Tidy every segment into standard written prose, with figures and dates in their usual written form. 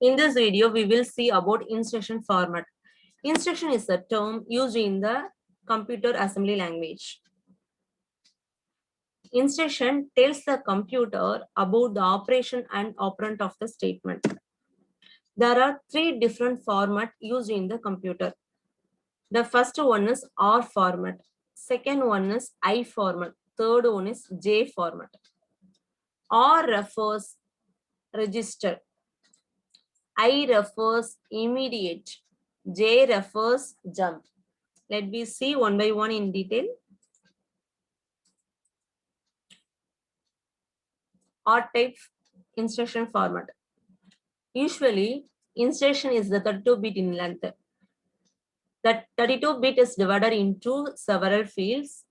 In this video, we will see about instruction format. Instruction is a term used in the computer assembly language. Instruction tells the computer about the operation and operand of the statement. There are three different formats used in the computer. The first one is R format. Second one is I format. Third one is J format. R refers register. I refers immediate. J refers jump. Let me see one by one in detail. R type instruction format. Usually, instruction is the 32-bit in length. That 32-bit is divided into several fields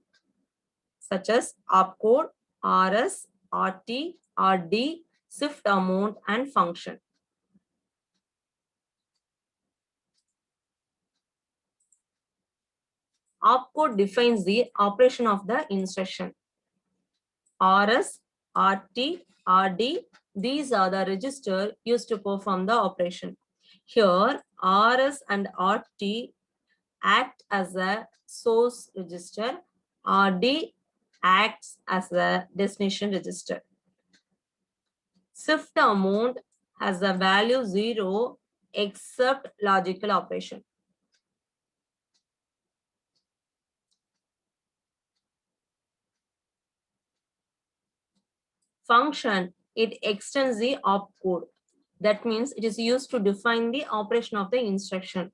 such as opcode, RS, RT, RD, shift amount, and function. Opcode defines the operation of the instruction. RS, RT, RD, these are the register used to perform the operation. Here, RS and RT act as a source register. RD acts as a destination register. Shift amount has a value 0 except logical operation. Function, it extends the opcode. That means it is used to define the operation of the instruction.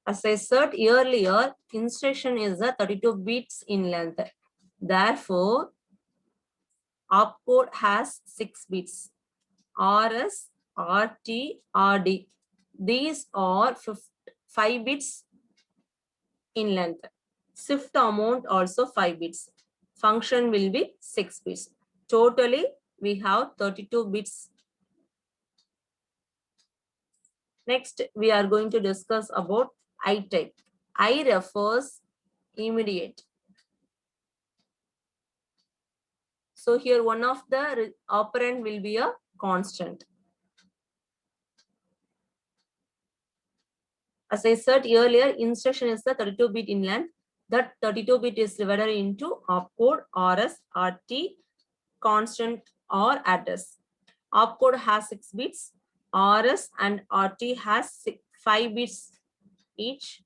As I said earlier, instruction is a 32 bits in length. Therefore, opcode has 6 bits. RS, RT, RD. These are 5 bits in length. Shift amount also 5 bits. Function will be 6 bits. Totally, we have 32 bits. Next, we are going to discuss about I type. I refers immediate. So here one of the operand will be a constant. As I said earlier, instruction is the 32-bit in length. That 32-bit is divided into opcode, RS, RT, constant or address. Opcode has 6 bits. RS and RT has 5 bits each.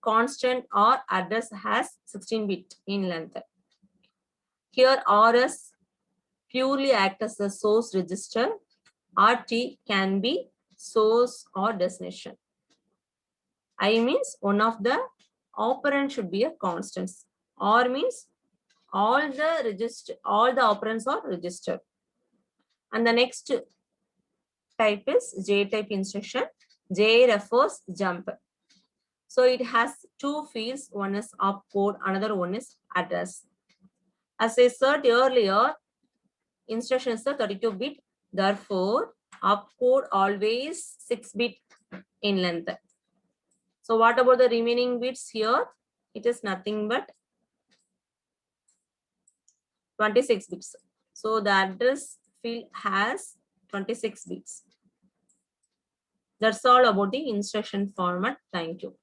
Constant or address has 16 bit in length. Here RS purely acts as a source register. RT can be source or destination. I means one of the operand should be a constant. R means all the operands are registered. And the next type is J type instruction. J refers jump. So it has two fields. One is opcode, another one is address. As I said earlier, instruction is the 32-bit. Therefore, opcode always 6-bit in length. So what about the remaining bits here? It is nothing but 26 bits. So the address field has 26 bits. That's all about the instruction format. Thank you.